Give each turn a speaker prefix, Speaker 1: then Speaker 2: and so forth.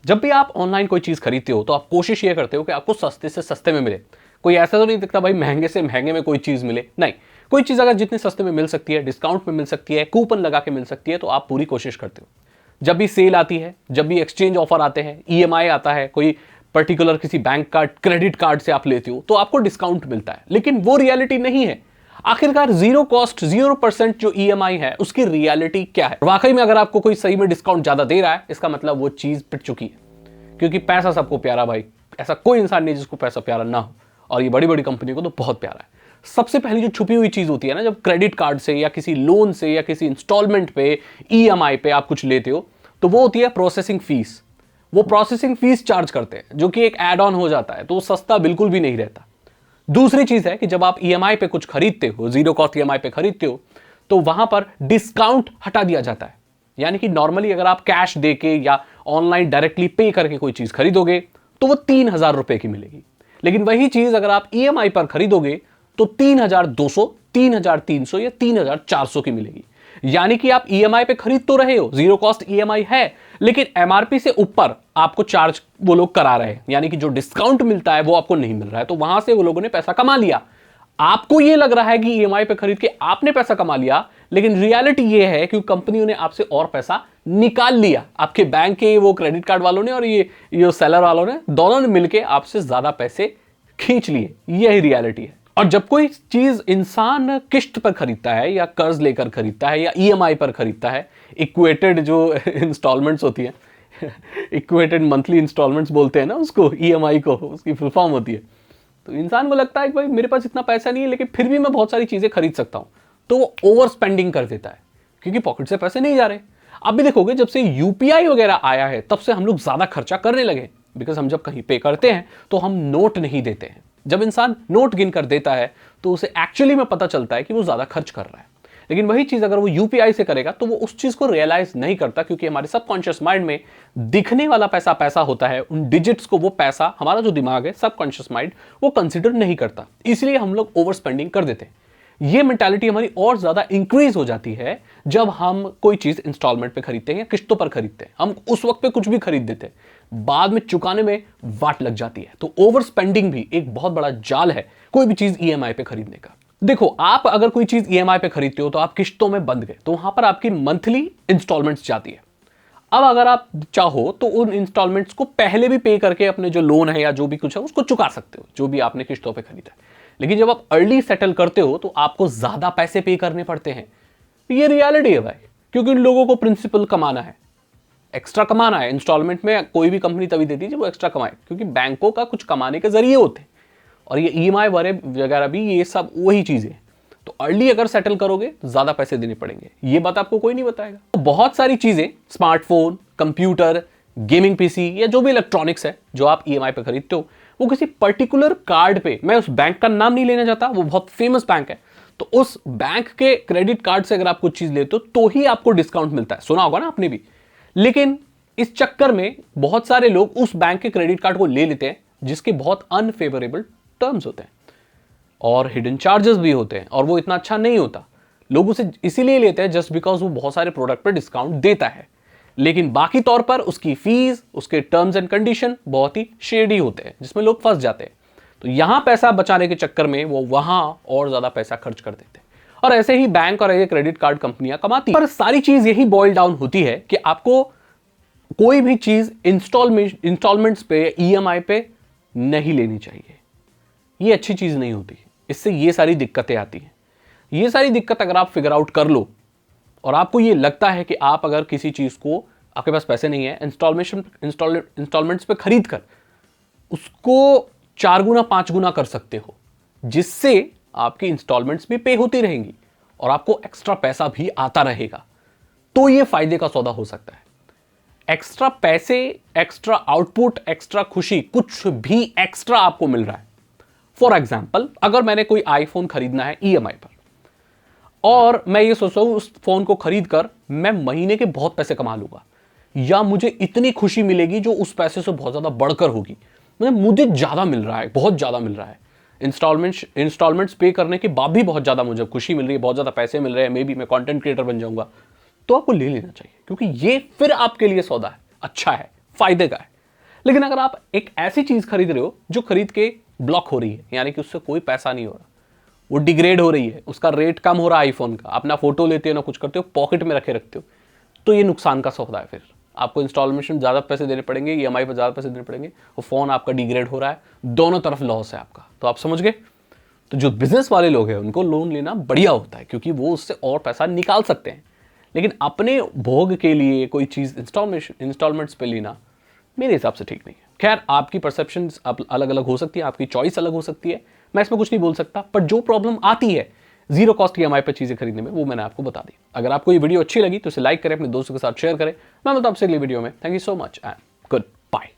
Speaker 1: जब भी आप ऑनलाइन कोई चीज़ खरीदते हो तो आप कोशिश ये करते हो कि आपको सस्ते से सस्ते में मिले। कोई ऐसा तो नहीं दिखता भाई महंगे से महंगे में कोई चीज़ मिले, नहीं। कोई चीज़ अगर जितने सस्ते में मिल सकती है, डिस्काउंट में मिल सकती है, कूपन लगा के मिल सकती है, तो आप पूरी कोशिश करते हो। जब भी सेल आती है, जब भी एक्सचेंज ऑफर आते हैं, ईएमआई आता है, कोई पर्टिकुलर किसी बैंक का क्रेडिट कार्ड से आप लेते हो तो आपको डिस्काउंट मिलता है, लेकिन वो रियलिटी नहीं है। आखिरकार 0% जो ईएमआई है उसकी रियलिटी क्या है? वाकई में अगर आपको कोई सही में डिस्काउंट ज्यादा दे रहा है, इसका मतलब वो चीज पिट चुकी है, क्योंकि पैसा सबको प्यारा भाई। ऐसा कोई इंसान नहीं जिसको पैसा प्यारा ना हो, और ये बड़ी बड़ी कंपनियों को तो बहुत प्यारा है। सबसे पहली जो छुपी हुई चीज होती है ना, जब क्रेडिट कार्ड से या किसी लोन से या किसी इंस्टॉलमेंट पे, ईएमआई पे आप कुछ लेते हो, तो वो होती है प्रोसेसिंग फीस। वो प्रोसेसिंग फीस चार्ज करते हैं, जो कि एक एड ऑन हो जाता है, तो वो सस्ता बिल्कुल भी नहीं रहता। दूसरी चीज है कि जब आप ईएमआई पे कुछ खरीदते हो, जीरो कॉस्ट ईएमआई पे खरीदते हो, तो वहां पर डिस्काउंट हटा दिया जाता है। यानी कि नॉर्मली अगर आप कैश देके या ऑनलाइन डायरेक्टली पे करके कोई चीज खरीदोगे तो वो 3,000 रुपए की मिलेगी, लेकिन वही चीज अगर आप ईएमआई पर खरीदोगे तो 3,200, 3,300 या 3,400 की मिलेगी। यानी कि आप ईएमआई पे खरीद तो रहे हो, जीरो कॉस्ट ईएमआई है, लेकिन एमआरपी से ऊपर आपको चार्ज वो लोग करा रहे हैं। यानी कि जो डिस्काउंट मिलता है वो आपको नहीं मिल रहा है, तो वहां से वो लोगों ने पैसा कमा लिया। आपको ये लग रहा है कि ईएमआई पे खरीद के आपने पैसा कमा लिया, लेकिन रियलिटी ये है कि कंपनियों ने आपसे और पैसा निकाल लिया। आपके बैंक के वो क्रेडिट कार्ड वालों ने और ये सेलर वालों ने, दोनों ने मिलकर आपसे ज्यादा पैसे खींच लिए। यही रियलिटी है। और जब कोई चीज इंसान किस्त पर खरीदता है या कर्ज लेकर खरीदता है या ईएमआई पर खरीदता है, इक्वेटेड जो इंस्टॉलमेंट्स होती है, इक्वेटेड मंथली इंस्टॉलमेंट्स बोलते हैं ना उसको, ईएमआई को, उसकी फुल फॉर्म होती है। तो इंसान को लगता है कि भाई मेरे पास इतना पैसा नहीं है, लेकिन फिर भी मैं बहुत सारी चीजें खरीद सकता हूं, तो वो ओवर स्पेंडिंग कर देता है, क्योंकि पॉकेट से पैसे नहीं जा रहे। आप भी देखोगे जब से यूपीआई वगैरह आया है तब से हम लोग ज्यादा खर्चा करने लगे, बिकॉज हम जब कहीं पे करते हैं तो हम नोट नहीं देते हैं। जब इंसान नोट गिन कर देता है तो उसे एक्चुअली में पता चलता है कि वो ज्यादा खर्च कर रहा है, लेकिन वही चीज अगर वो यूपीआई से करेगा तो वो उस चीज को रियलाइज नहीं करता, क्योंकि हमारे सबकॉन्शियस माइंड में दिखने वाला पैसा पैसा होता है, उन डिजिट्स को वो पैसा हमारा जो दिमाग है, सबकॉन्शियस माइंड, वो कंसिडर नहीं करता। इसलिए हम लोग ओवर स्पेंडिंग कर देते हैं। ये मेंटालिटी हमारी और ज्यादा इंक्रीज हो जाती है जब हम कोई चीज इंस्टॉलमेंट पे खरीदते हैं या किस्तों पर खरीदते हैं। हम उस वक्त पे कुछ भी खरीद देते हैं, बाद में चुकाने में वाट लग जाती है। तो ओवर स्पेंडिंग भी एक बहुत बड़ा जाल है कोई भी चीज ईएमआई पे खरीदने का। देखो, आप अगर कोई चीज ईएमआई पे खरीदते हो तो आप किस्तों में बंध गए, तो वहां पर आपकी मंथली इंस्टॉलमेंट्स जाती है। अब अगर आप चाहो तो उन इंस्टॉलमेंट्स को पहले भी पे करके अपने जो लोन है या जो भी कुछ है उसको चुका सकते हो, जो भी आपने किस्तों पे खरीदा है। लेकिन जब आप अर्ली सेटल करते हो तो आपको ज्यादा पैसे पे करने पड़ते हैं। ये रियलिटी है भाई, क्योंकि उन लोगों को प्रिंसिपल कमाना है, एक्स्ट्रा कमाना है। इंस्टॉलमेंट में कोई भी कंपनी तभी देती है जब वो एक्स्ट्रा कमाए, क्योंकि बैंकों का कुछ कमाने के जरिए होते हैं, और ये ईएमआई वगैरह भी ये सब वही चीजें। तो अर्ली अगर सेटल करोगे तो ज्यादा पैसे देने पड़ेंगे, ये बात आपको कोई नहीं बताएगा। तो बहुत सारी चीजें, स्मार्टफोन, कंप्यूटर, गेमिंग पीसी या जो भी इलेक्ट्रॉनिक्स है जो आप ईएमआई पे खरीदते हो, वो किसी पर्टिकुलर कार्ड पे, मैं उस बैंक का नाम नहीं लेना चाहता, वो बहुत फेमस बैंक है, तो उस बैंक के क्रेडिट कार्ड से अगर आप कुछ चीज लेते हो तो ही आपको डिस्काउंट मिलता है। सुना होगा ना आपने भी। लेकिन इस चक्कर में बहुत सारे लोग उस बैंक के क्रेडिट कार्ड को ले लेते हैं जिसके बहुत अनफेवरेबल टर्म्स होते हैं और हिडन चार्जेस भी होते हैं, और वो इतना अच्छा नहीं होता। लोग उसे इसीलिए लेते हैं जस्ट बिकॉज वो बहुत सारे प्रोडक्ट पर डिस्काउंट देता है, लेकिन बाकी तौर पर उसकी फीस, उसके टर्म्स एंड कंडीशन बहुत ही शेडी होते हैं, जिसमें लोग फंस जाते हैं। तो यहां पैसा बचाने के चक्कर में वो वहां और ज्यादा पैसा खर्च कर देते हैं, और ऐसे ही बैंक और ऐसे क्रेडिट कार्ड कंपनियां कमाती हैं। पर सारी चीज यही बॉइल डाउन होती है कि आपको कोई भी चीज इंस्टॉलमेंट्स पे, ईएमआई पे नहीं लेनी चाहिए। ये अच्छी चीज नहीं होती, इससे ये सारी दिक्कतें आती हैं। ये सारी दिक्कत अगर आप फिगर आउट कर लो और आपको ये लगता है कि आप अगर किसी चीज को, आपके पास पैसे नहीं है, इंस्टॉलमेंट्स पे खरीद कर उसको 4 गुना 5 गुना कर सकते हो, जिससे आपकी इंस्टॉलमेंट्स भी पे होती रहेंगी और आपको एक्स्ट्रा पैसा भी आता रहेगा, तो ये फायदे का सौदा हो सकता है। एक्स्ट्रा पैसे, एक्स्ट्रा आउटपुट, एक्स्ट्रा खुशी, कुछ भी एक्स्ट्रा आपको मिल रहा है। फॉर एग्जाम्पल, अगर मैंने कोई आईफोन खरीदना है ईएमआई पर और मैं ये सोच रहा हूं उस फोन को खरीद कर मैं महीने के बहुत पैसे कमा लूंगा, या मुझे इतनी खुशी मिलेगी जो उस पैसे से बहुत ज्यादा बढ़कर होगी, मतलब मुझे ज्यादा मिल रहा है, बहुत ज्यादा मिल रहा है, इंस्टॉलमेंट्स पे करने के बाद भी बहुत ज्यादा मुझे खुशी मिल रही है, बहुत ज्यादा पैसे मिल रहे हैं, मे बी मैं कंटेंट क्रिएटर बन जाऊंगा, तो आपको ले लेना चाहिए, क्योंकि ये फिर आपके लिए सौदा है, अच्छा है, फायदे का है। लेकिन अगर आप एक ऐसी चीज खरीद रहे हो जो खरीद के ब्लॉक हो रही है, यानी कि उससे कोई पैसा नहीं हो रहा, वो डिग्रेड हो रही है, उसका रेट कम हो रहा है आईफोन का, अपना फोटो लेते हो ना कुछ करते हो, पॉकेट में रखते हो, तो ये नुकसान का सौदा है। फिर आपको इंस्टॉलमेंट में ज़्यादा पैसे देने पड़ेंगे, ईएमआई पर ज़्यादा पैसे देने पड़ेंगे, वो फ़ोन आपका डिग्रेड हो रहा है, दोनों तरफ लॉस है आपका। तो आप समझ गए। तो जो बिजनेस वाले लोग हैं उनको लोन लेना बढ़िया होता है, क्योंकि वो उससे और पैसा निकाल सकते हैं। लेकिन अपने भोग के लिए कोई चीज़ इंस्टॉलमेंट्स पे लेना मेरे हिसाब से ठीक नहीं है। खैर, आपकी परसेप्शंस अलग अलग हो सकती है, आपकी चॉइस अलग हो सकती है, मैं इसमें कुछ नहीं बोल सकता। पर जो प्रॉब्लम आती है जीरो कॉस्ट ईएमआई पर चीज़ें खरीदने में, वो मैंने आपको बता दी। अगर आपको ये वीडियो अच्छी लगी तो इसे लाइक करें, अपने दोस्तों के साथ शेयर करें। मैं मतलब आपसे अगली वीडियो में। Thank you so much and good bye.